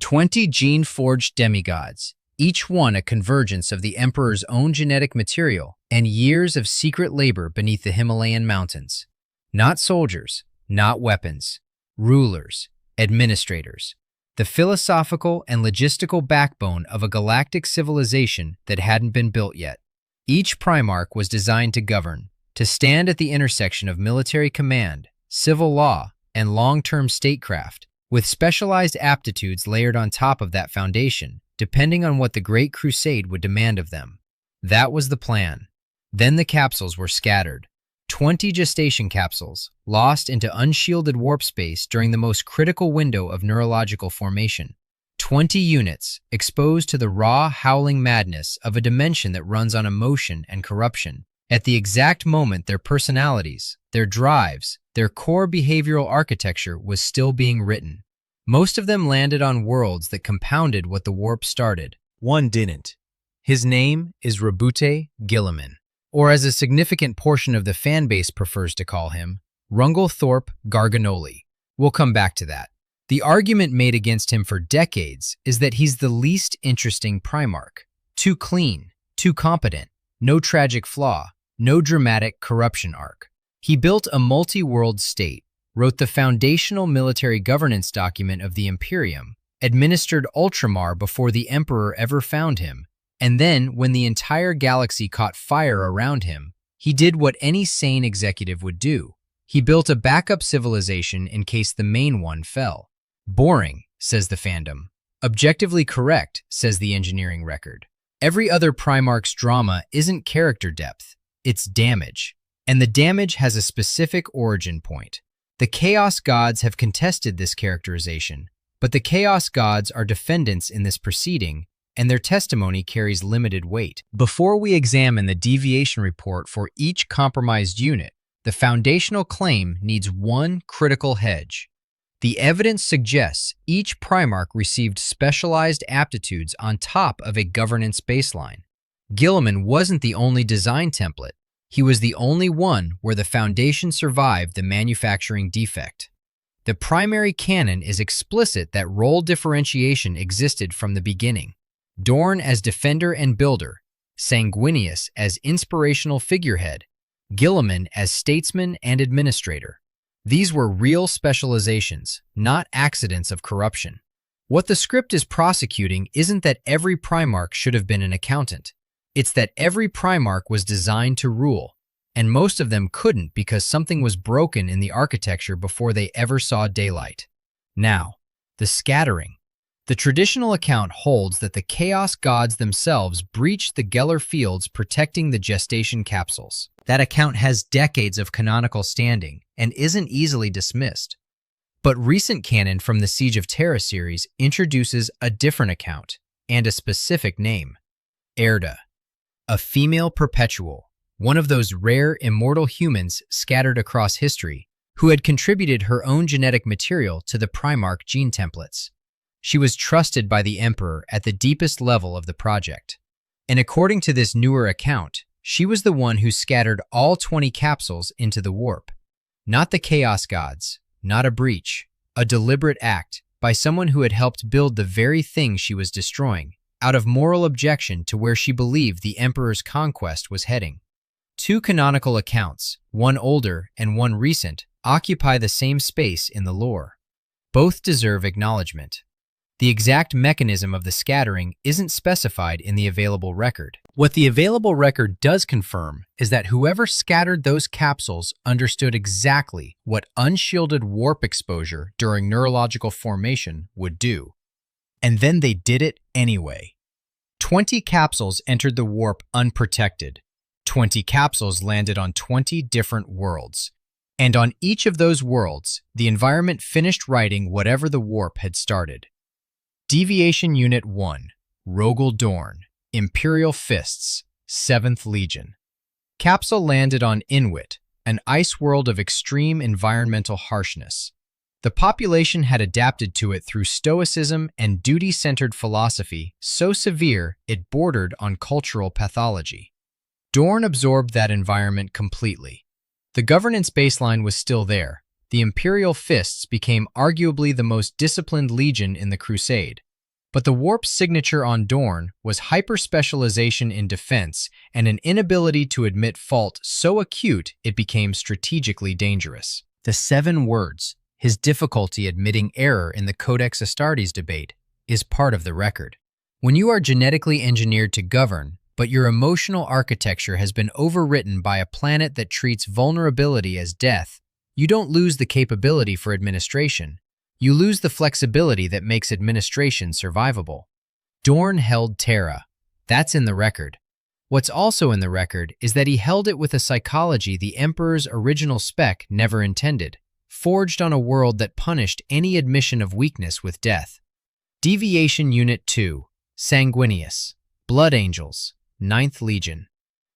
20 gene-forged demigods, each one a convergence of the Emperor's own genetic material and years of secret labor beneath the Himalayan Mountains. Not soldiers, not weapons, rulers, administrators. The philosophical and logistical backbone of a galactic civilization that hadn't been built yet. Each Primarch was designed to govern, to stand at the intersection of military command, civil law, and long-term statecraft, with specialized aptitudes layered on top of that foundation, depending on what the Great Crusade would demand of them. That was the plan. Then the capsules were scattered. 20 gestation capsules, lost into unshielded warp space during the most critical window of neurological formation. 20 units, exposed to the raw, howling madness of a dimension that runs on emotion and corruption. At the exact moment their personalities, their drives, their core behavioral architecture was still being written. Most of them landed on worlds that compounded what the warp started. One didn't. His name is Roboute Guilliman, or as a significant portion of the fanbase prefers to call him, Runglethorp Gargonolli. We'll come back to that. The argument made against him for decades is that he's the least interesting Primarch. Too clean, too competent, no tragic flaw, no dramatic corruption arc. He built a multi-world state, wrote the foundational military governance document of the Imperium, administered Ultramar before the Emperor ever found him, and then, when the entire galaxy caught fire around him, he did what any sane executive would do. He built a backup civilization in case the main one fell. Boring, says the fandom. Objectively correct, says the engineering record. Every other Primarch's drama isn't character depth, it's damage. And the damage has a specific origin point. The Chaos Gods have contested this characterization, but the Chaos Gods are defendants in this proceeding, and their testimony carries limited weight. Before we examine the deviation report for each compromised unit, the foundational claim needs one critical hedge. The evidence suggests each Primarch received specialized aptitudes on top of a governance baseline. Guilliman wasn't the only design template. He was the only one where the foundation survived the manufacturing defect. The primary canon is explicit that role differentiation existed from the beginning. Dorn as defender and builder, Sanguinius as inspirational figurehead, Guilliman as statesman and administrator. These were real specializations, not accidents of corruption. What the script is prosecuting isn't that every Primarch should have been an accountant. It's that every Primarch was designed to rule, and most of them couldn't because something was broken in the architecture before they ever saw daylight. Now, the scattering. The traditional account holds that the Chaos Gods themselves breached the Geller fields protecting the gestation capsules. That account has decades of canonical standing and isn't easily dismissed. But recent canon from the Siege of Terra series introduces a different account and a specific name. Erda, a female perpetual, one of those rare immortal humans scattered across history who had contributed her own genetic material to the Primarch gene templates. She was trusted by the Emperor at the deepest level of the project. And according to this newer account, she was the one who scattered all 20 capsules into the warp. Not the Chaos Gods, not a breach, a deliberate act by someone who had helped build the very thing she was destroying, out of moral objection to where she believed the Emperor's conquest was heading. Two canonical accounts, one older and one recent, occupy the same space in the lore. Both deserve acknowledgement. The exact mechanism of the scattering isn't specified in the available record. What the available record does confirm is that whoever scattered those capsules understood exactly what unshielded warp exposure during neurological formation would do. And then they did it anyway. 20 capsules entered the warp unprotected. 20 capsules landed on 20 different worlds. And on each of those worlds, the environment finished writing whatever the warp had started. Deviation Unit 1, Rogal Dorn, Imperial Fists, 7th Legion. Capsule landed on Inwit, an ice world of extreme environmental harshness. The population had adapted to it through stoicism and duty-centered philosophy so severe it bordered on cultural pathology. Dorn absorbed that environment completely. The governance baseline was still there. The Imperial Fists became arguably the most disciplined legion in the Crusade. But the warp's signature on Dorn was hyper-specialization in defense and an inability to admit fault so acute it became strategically dangerous. The 7 words, his difficulty admitting error in the Codex Astartes debate, is part of the record. When you are genetically engineered to govern, but your emotional architecture has been overwritten by a planet that treats vulnerability as death, you don't lose the capability for administration. You lose the flexibility that makes administration survivable. Dorn held Terra. That's in the record. What's also in the record is that he held it with a psychology the Emperor's original spec never intended, forged on a world that punished any admission of weakness with death. Deviation Unit 2, Sanguinius, Blood Angels, 9th Legion.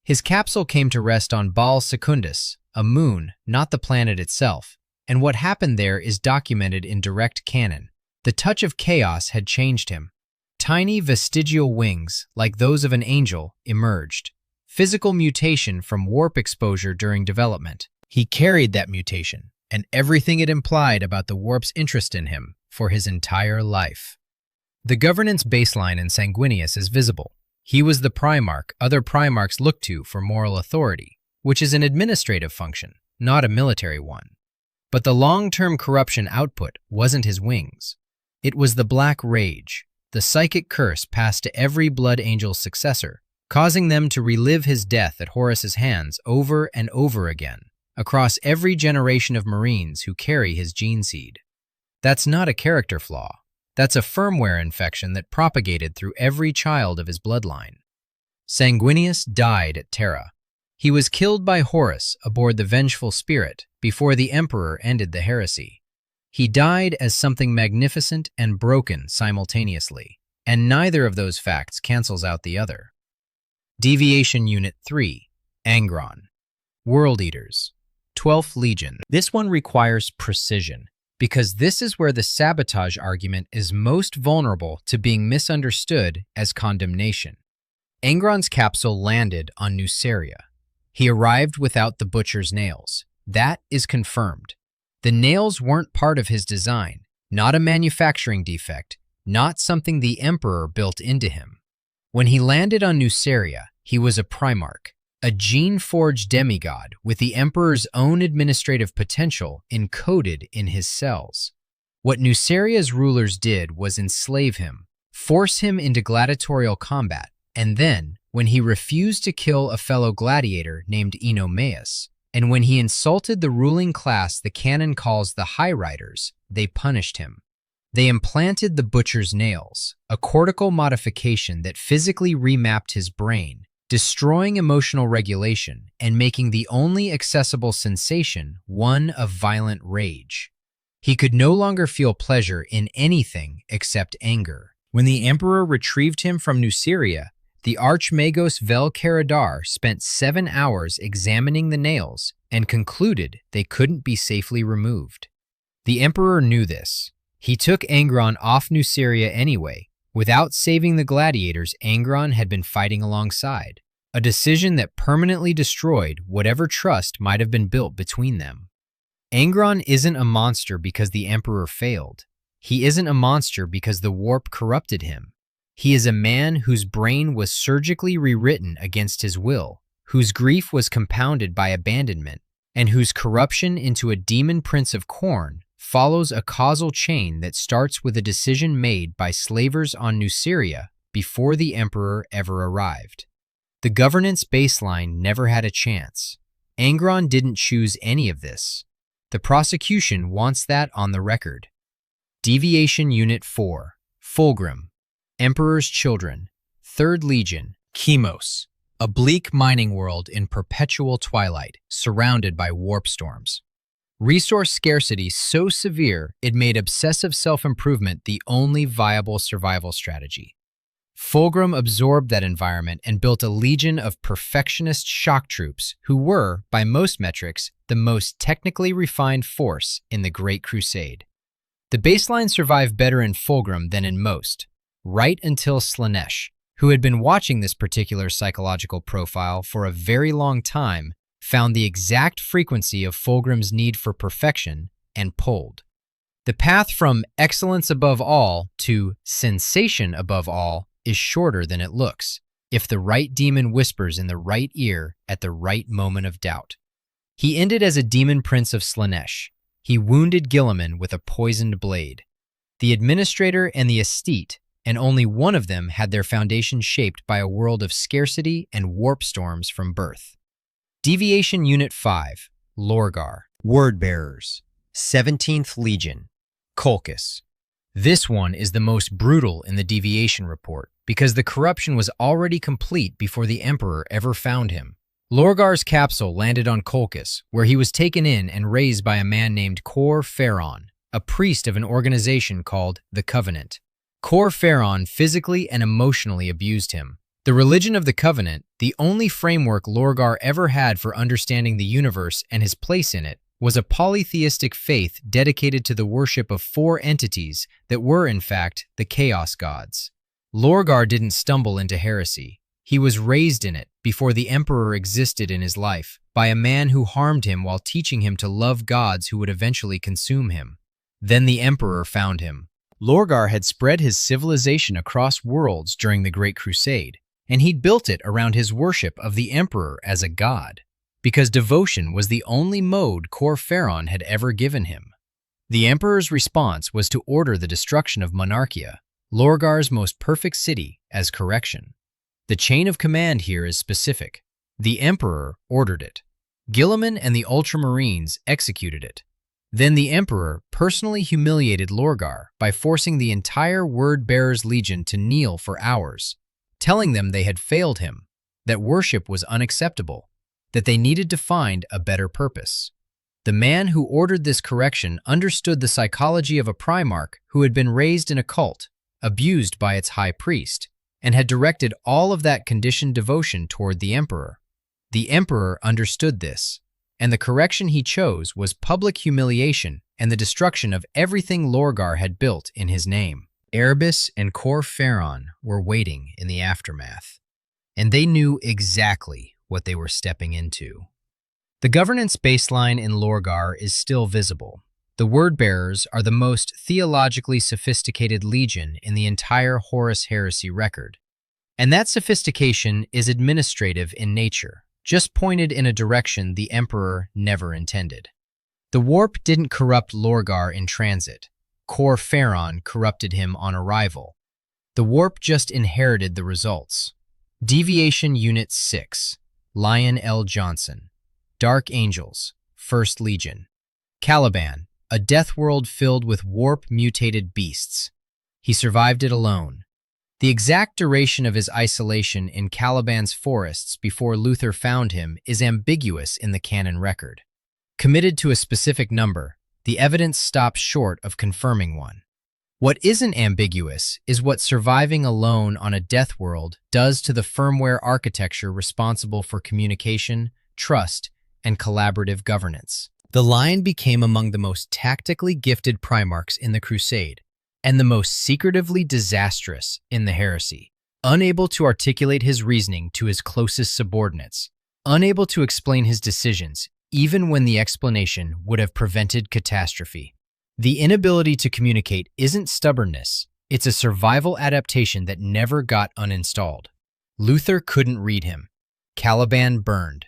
His capsule came to rest on Baal Secundus, a moon, not the planet itself, and what happened there is documented in direct canon. The touch of chaos had changed him. Tiny vestigial wings, like those of an angel, emerged. Physical mutation from warp exposure during development. He carried that mutation, and everything it implied about the warp's interest in him, for his entire life. The governance baseline in Sanguinius is visible. He was the Primarch other Primarchs looked to for moral authority, which is an administrative function, not a military one. But the long-term corruption output wasn't his wings. It was the Black Rage, the psychic curse passed to every Blood Angel's successor, causing them to relive his death at Horus's hands over and over again, across every generation of Marines who carry his gene seed. That's not a character flaw. That's a firmware infection that propagated through every child of his bloodline. Sanguinius died at Terra. He was killed by Horus aboard the Vengeful Spirit before the Emperor ended the heresy. He died as something magnificent and broken simultaneously, and neither of those facts cancels out the other. Deviation Unit 3, Angron. World Eaters, 12th Legion. This one requires precision, because this is where the sabotage argument is most vulnerable to being misunderstood as condemnation. Angron's capsule landed on Nuceria. He arrived without the butcher's nails. That is confirmed. The nails weren't part of his design, not a manufacturing defect, not something the Emperor built into him. When he landed on Nuceria, he was a Primarch, a gene-forged demigod with the Emperor's own administrative potential encoded in his cells. What Nuceria's rulers did was enslave him, force him into gladiatorial combat, and then, when he refused to kill a fellow gladiator named Enomaus, and when he insulted the ruling class the canon calls the High Riders, they punished him. They implanted the butcher's nails, a cortical modification that physically remapped his brain, destroying emotional regulation and making the only accessible sensation one of violent rage. He could no longer feel pleasure in anything except anger. When the Emperor retrieved him from Nuceria, the Archmagos Vel Caradar spent 7 hours examining the nails and concluded they couldn't be safely removed. The Emperor knew this. He took Angron off Nuceria anyway. Without saving the gladiators Angron had been fighting alongside, a decision that permanently destroyed whatever trust might have been built between them. Angron isn't a monster because the Emperor failed. He isn't a monster because the warp corrupted him. He is a man whose brain was surgically rewritten against his will, whose grief was compounded by abandonment, and whose corruption into a demon prince of Khorne follows a causal chain that starts with a decision made by slavers on Nuceria before the Emperor ever arrived. The governance baseline never had a chance. Angron didn't choose any of this. The prosecution wants that on the record. Deviation Unit 4, Fulgrim. Emperor's Children, 3rd Legion, Chemos, a bleak mining world in perpetual twilight, surrounded by warp storms. Resource scarcity so severe it made obsessive self-improvement the only viable survival strategy. Fulgrim absorbed that environment and built a legion of perfectionist shock troops who were, by most metrics, the most technically refined force in the Great Crusade. The baseline survived better in Fulgrim than in most, right until Slaanesh, who had been watching this particular psychological profile for a very long time, found the exact frequency of Fulgrim's need for perfection and pulled. The path from excellence above all to sensation above all is shorter than it looks, if the right demon whispers in the right ear at the right moment of doubt. He ended as a demon prince of Slaanesh. He wounded Guilliman with a poisoned blade. The administrator and the aesthete, and only one of them had their foundation shaped by a world of scarcity and warp storms from birth. Deviation Unit 5, Lorgar. Wordbearers. 17th Legion. Colchis. This one is the most brutal in the deviation report because the corruption was already complete before the Emperor ever found him. Lorgar's capsule landed on Colchis, where he was taken in and raised by a man named Cor Ferron, a priest of an organization called the Covenant. Cor Ferron physically and emotionally abused him. The religion of the Covenant, the only framework Lorgar ever had for understanding the universe and his place in it, was a polytheistic faith dedicated to the worship of 4 entities that were, in fact, the Chaos Gods. Lorgar didn't stumble into heresy. He was raised in it before the Emperor existed in his life by a man who harmed him while teaching him to love gods who would eventually consume him. Then the Emperor found him. Lorgar had spread his civilization across worlds during the Great Crusade, and he'd built it around his worship of the Emperor as a god, because devotion was the only mode Cor Ferron had ever given him. The Emperor's response was to order the destruction of Monarchia, Lorgar's most perfect city, as correction. The chain of command here is specific. The Emperor ordered it. Guilliman and the Ultramarines executed it. Then the Emperor personally humiliated Lorgar by forcing the entire Word-Bearers Legion to kneel for hours, telling them they had failed him, that worship was unacceptable, that they needed to find a better purpose. The man who ordered this correction understood the psychology of a Primarch who had been raised in a cult, abused by its high priest, and had directed all of that conditioned devotion toward the Emperor. The Emperor understood this, and the correction he chose was public humiliation and the destruction of everything Lorgar had built in his name. Erebus and Cor Ferron were waiting in the aftermath, and they knew exactly what they were stepping into. The governance baseline in Lorgar is still visible. The Word-Bearers are the most theologically sophisticated legion in the entire Horus Heresy record. And that sophistication is administrative in nature, just pointed in a direction the Emperor never intended. The warp didn't corrupt Lorgar in transit. Cor Ferron corrupted him on arrival. The warp just inherited the results. Deviation Unit 6, Lion L. Johnson. Dark Angels, 1st Legion. Caliban, a death world filled with warp-mutated beasts. He survived it alone. The exact duration of his isolation in Caliban's forests before Luther found him is ambiguous in the canon record. Committed to a specific number, the evidence stops short of confirming one. What isn't ambiguous is what surviving alone on a death world does to the firmware architecture responsible for communication, trust, and collaborative governance. The Lion became among the most tactically gifted Primarchs in the Crusade, and the most secretively disastrous in the Heresy. Unable to articulate his reasoning to his closest subordinates, unable to explain his decisions, even when the explanation would have prevented catastrophe. The inability to communicate isn't stubbornness, it's a survival adaptation that never got uninstalled. Luther couldn't read him. Caliban burned.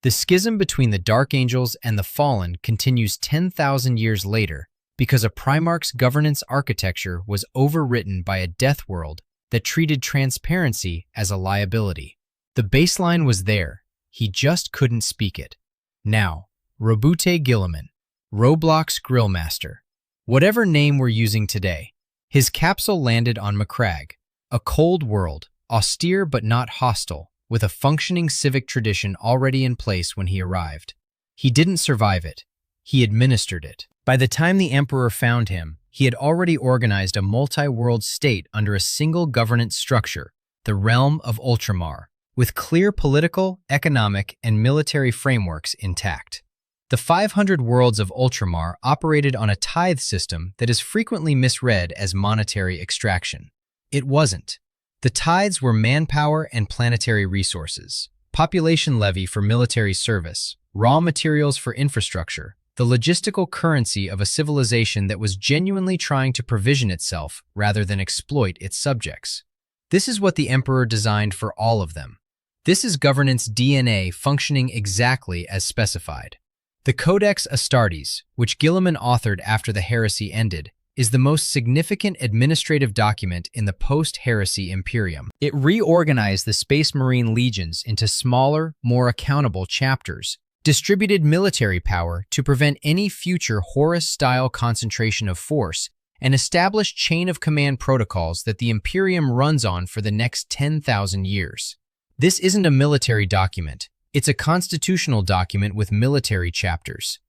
The schism between the Dark Angels and the Fallen continues 10,000 years later because a Primarch's governance architecture was overwritten by a death world that treated transparency as a liability. The baseline was there, he just couldn't speak it. Now, Roboute Guilliman, Roblox Grillmaster, whatever name we're using today, his capsule landed on Macragge, a cold world, austere but not hostile, with a functioning civic tradition already in place when he arrived. He didn't survive it, he administered it. By the time the Emperor found him, he had already organized a multi-world state under a single governance structure, the realm of Ultramar, with clear political, economic, and military frameworks intact. The 500 worlds of Ultramar operated on a tithe system that is frequently misread as monetary extraction. It wasn't. The tithes were manpower and planetary resources, population levy for military service, raw materials for infrastructure, the logistical currency of a civilization that was genuinely trying to provision itself rather than exploit its subjects. This is what the Emperor designed for all of them. This is governance DNA functioning exactly as specified. The Codex Astartes, which Guilliman authored after the heresy ended, is the most significant administrative document in the post-heresy Imperium. It reorganized the Space Marine legions into smaller, more accountable chapters, distributed military power to prevent any future Horus-style concentration of force, and established chain of command protocols that the Imperium runs on for the next 10,000 years. This isn't a military document. It's a constitutional document with military chapters.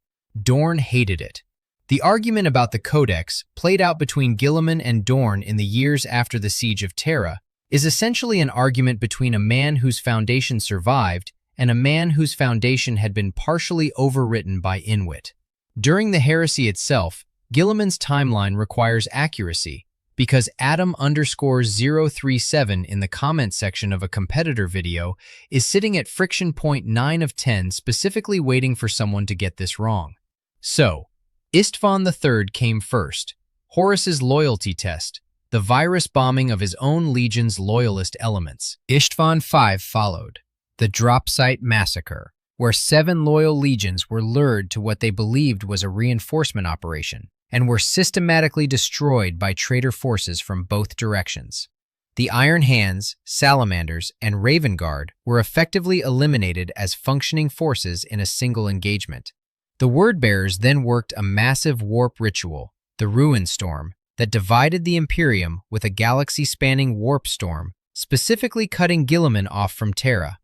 Dorn hated it. The argument about the Codex, played out between Guilliman and Dorn in the years after the Siege of Terra, is essentially an argument between a man whose foundation survived and a man whose foundation had been partially overwritten by Inwit. During the heresy itself, Guilliman's timeline requires accuracy because Adam_037 in the comment section of a competitor video is sitting at friction point 9 of 10, specifically waiting for someone to get this wrong. So, Istvan III came first, Horus's loyalty test, the virus bombing of his own legion's loyalist elements. Istvan V followed, the drop site massacre, where 7 loyal legions were lured to what they believed was a reinforcement operation, and were systematically destroyed by traitor forces from both directions. The Iron Hands, Salamanders, and Raven Guard were effectively eliminated as functioning forces in a single engagement. The Wordbearers then worked a massive warp ritual, the Ruin Storm, that divided the Imperium with a galaxy-spanning warp storm, specifically cutting Guilliman off from Terra.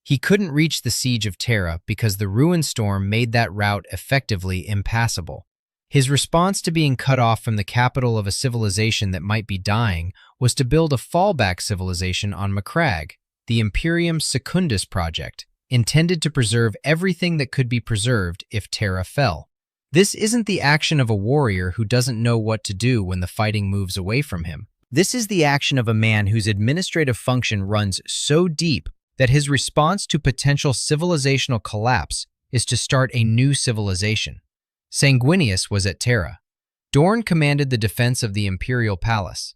He couldn't reach the Siege of Terra because the Ruin Storm made that route effectively impassable. His response to being cut off from the capital of a civilization that might be dying was to build a fallback civilization on Macragge, the Imperium Secundus project, intended to preserve everything that could be preserved if Terra fell. This isn't the action of a warrior who doesn't know what to do when the fighting moves away from him. This is the action of a man whose administrative function runs so deep that his response to potential civilizational collapse is to start a new civilization. Sanguinius was at Terra. Dorn commanded the defense of the Imperial Palace.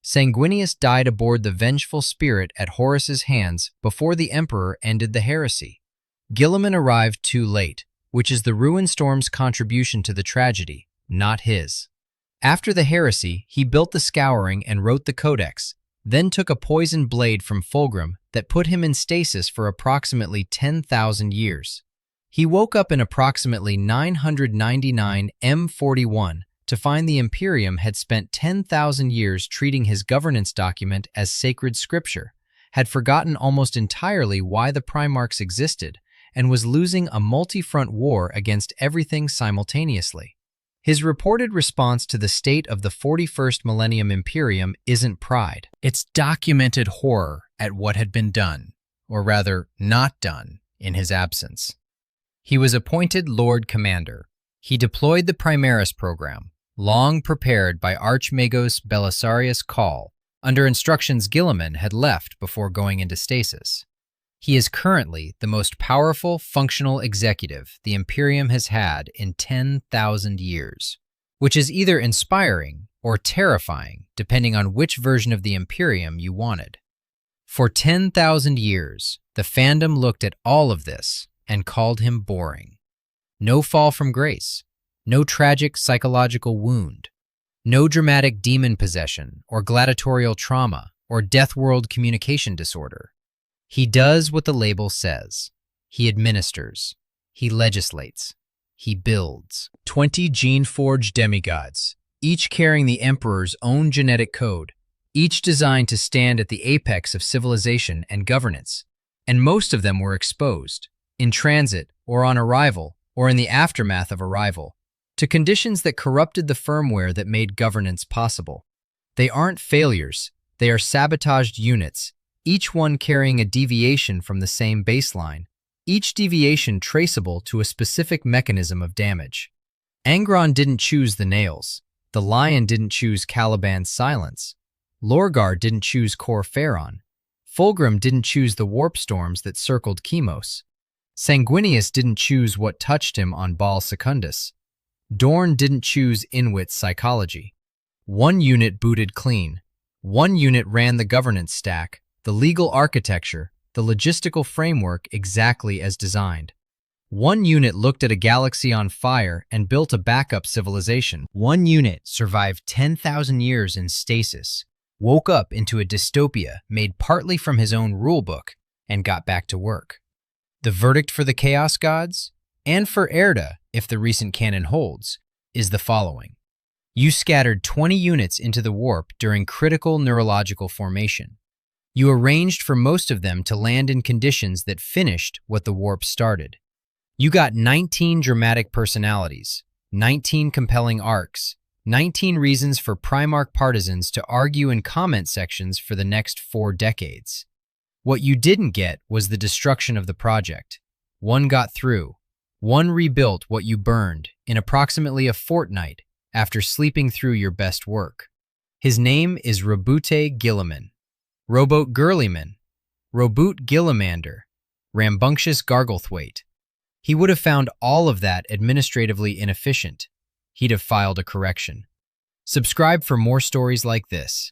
Sanguinius died aboard the Vengeful Spirit at Horus's hands before the Emperor ended the heresy. Guilliman arrived too late, which is the Ruin Storm's contribution to the tragedy, not his. After the heresy, he built the Scouring and wrote the Codex, then took a poisoned blade from Fulgrim that put him in stasis for approximately 10,000 years. He woke up in approximately 999 M41 to find the Imperium had spent 10,000 years treating his governance document as sacred scripture, had forgotten almost entirely why the Primarchs existed, and was losing a multi-front war against everything simultaneously. His reported response to the state of the 41st Millennium Imperium isn't pride. It's documented horror at what had been done, or rather not done, in his absence. He was appointed Lord Commander. He deployed the Primaris program, long prepared by Archmagos Belisarius Call, under instructions Guilliman had left before going into stasis. He is currently the most powerful functional executive the Imperium has had in 10,000 years, which is either inspiring or terrifying depending on which version of the Imperium you wanted. For 10,000 years, the fandom looked at all of this and called him boring. No fall from grace, no tragic psychological wound, no dramatic demon possession or gladiatorial trauma or death world communication disorder. He does what the label says. He administers. He legislates. He builds. 20 gene-forged demigods, each carrying the Emperor's own genetic code, each designed to stand at the apex of civilization and governance, and most of them were exposed, in transit or on arrival or in the aftermath of arrival, to conditions that corrupted the firmware that made governance possible. They aren't failures, they are sabotaged units, each one carrying a deviation from the same baseline, each deviation traceable to a specific mechanism of damage. Angron didn't choose the nails, the lion didn't choose Caliban's silence, Lorgar didn't choose Cor Pharon, Fulgrim didn't choose the warp storms that circled Chemos. Sanguinius didn't choose what touched him on Secundus. Dorn didn't choose Inwit's psychology. One unit booted clean. One unit ran the governance stack, the legal architecture, the logistical framework exactly as designed. One unit looked at a galaxy on fire and built a backup civilization. One unit survived 10,000 years in stasis, woke up into a dystopia made partly from his own rulebook, and got back to work. The verdict for the Chaos Gods, and for Erda, if the recent canon holds, is the following. You scattered 20 units into the warp during critical neurological formation. You arranged for most of them to land in conditions that finished what the warp started. You got 19 dramatic personalities, 19 compelling arcs, 19 reasons for Primarch partisans to argue in comment sections for the next 4 decades. What you didn't get was the destruction of the project. One got through. One rebuilt what you burned in approximately a fortnight after sleeping through your best work. His name is Roboute Guilliman, Roboute Guilliman, Roboute Guillimander, Rambunctious Garglethwaite. He would have found all of that administratively inefficient. He'd have filed a correction. Subscribe for more stories like this.